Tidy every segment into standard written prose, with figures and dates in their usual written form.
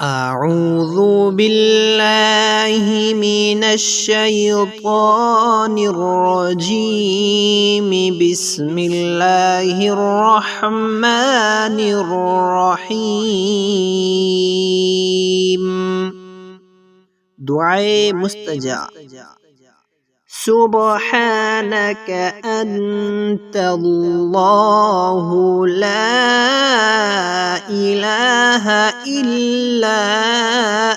أعوذ بالله من الشيطان الرجيم. بسم الله الرحمن الرحيم. دعاء مستجاب. سبحانك أنت الله لا إله إلا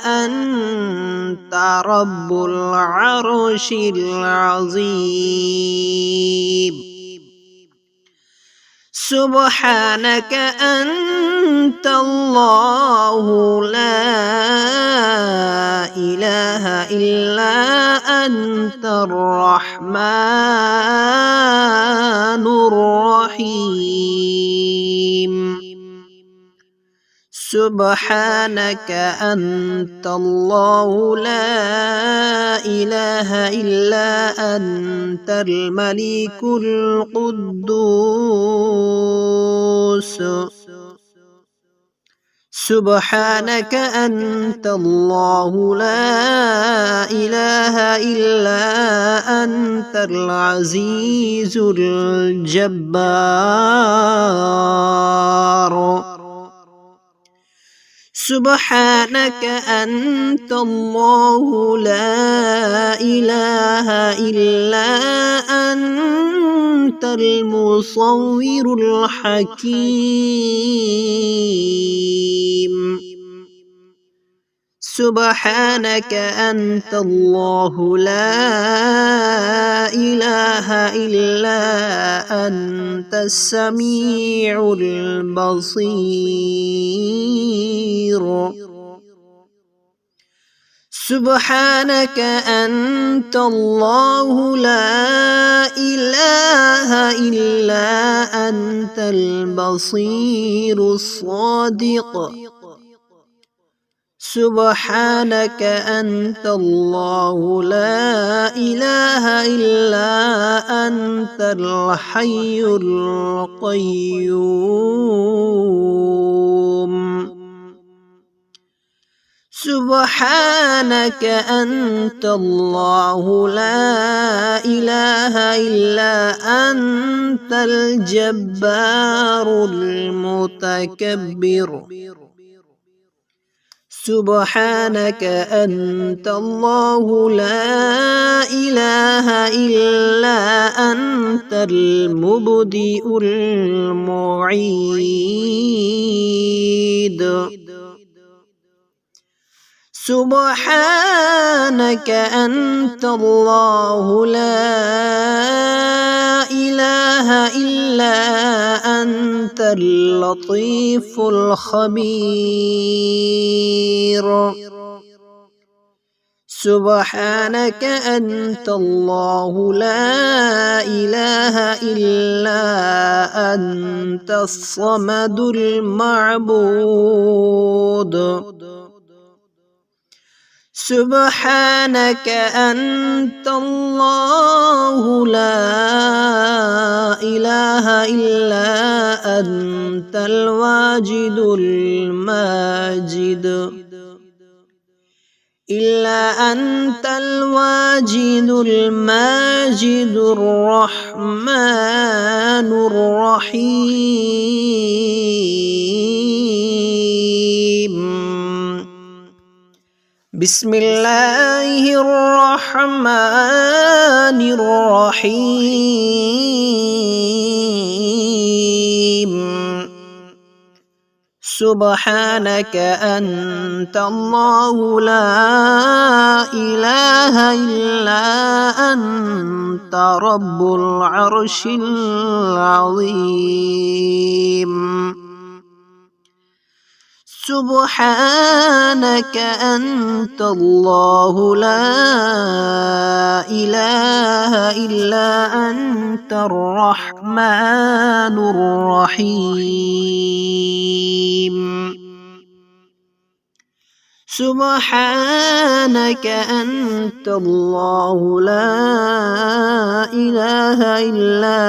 أنت رب العرش العظيم. سبحانك أنت الله لا إله إلا أنت الرحمن الرحيم. سبحانك أنت الله لا إله إلا أنت الملك القدوس. سبحانك أنت الله لا إله إلا أنت العزيز الجبار. سبحانك أنت الله لا إله إلا أنت المصور الحكيم. سبحانك أنت الله لا إله إلا أنت السميع البصير. سبحانك أنت الله لا إله إلا أنت البصير الصادق. سبحانك أنت الله لا إله إلا أنت الحي القيوم. سبحانك أنت الله لا إله إلا أنت الجبار المتكبر. سبحانك أنت الله لا إله إلا أنت المبدئ المعيد. سبحانك أنت الله لا إله إلا أنت اللطيف الخبير. سبحانك أنت الله لا إله إلا أنت الصمد المعبود. سبحانك أنت الله لا إله إلا أنت الواجد الماجد. إلا أنت الواجد الماجد الرحمن الرحيم. بسم الله الرحمن الرحيم. سبحانك أنت الله لا إله إلا أنت رب العرش العظيم. سبحانك أنت الله لا إله إلا أنت الرحمن الرحيم. سبحانك أنت الله لا إله إلا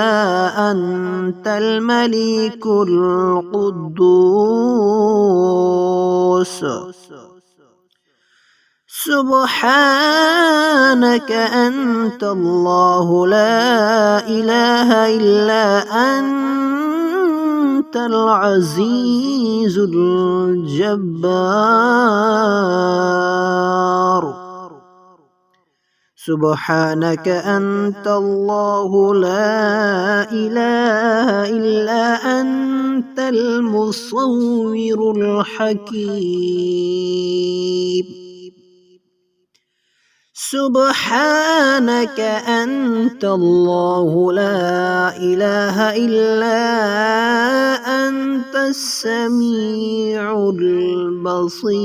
أنت الملك القدوس سبحانك أنت الله لا إله إلا أنت العزيز الجبار سبحانك أنت الله لا إله إلا أنت المصور الحكيم سبحانك أنت الله لا إله إلا أنت السميع البصير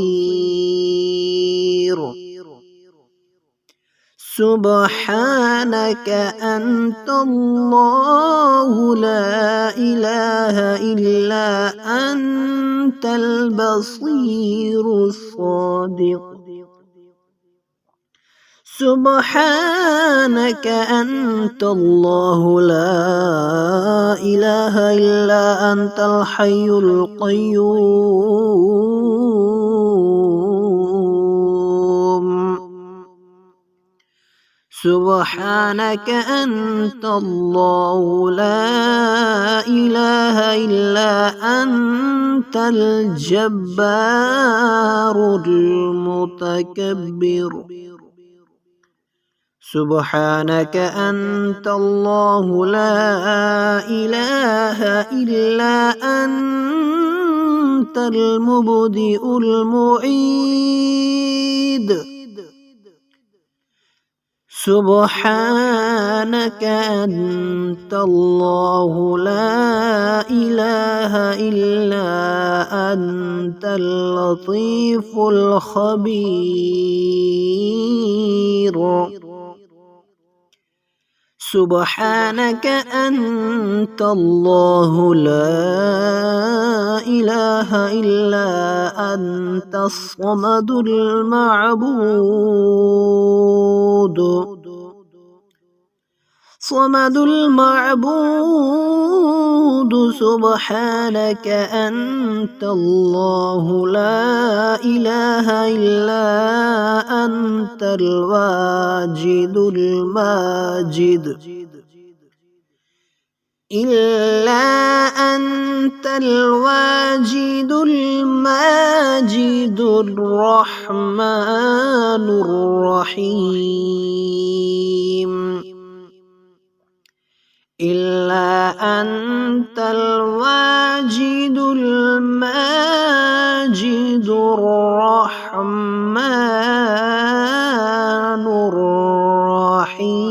سبحانك أنت الله لا إله إلا أنت البصير الصادق سبحانك أنت الله لا إله إلا أنت الحي القيوم سبحانك أنت الله لا إله إلا أنت الجبار المتكبر سبحانك أنت الله لا إله إلا أنت المبدئ المعيد سبحانك أنت الله لا إله إلا أنت اللطيف الخبير سبحانك أنت الله لا إله إلا أنت الصمد المعبود صمد المعبود سبحانك أنت الله لا إله إلا أنت الواجد الماجد إلا أنت الواجد الماجد الرحمن الرحيم إلا أنت الواجد الماجد الرحمن الرحيم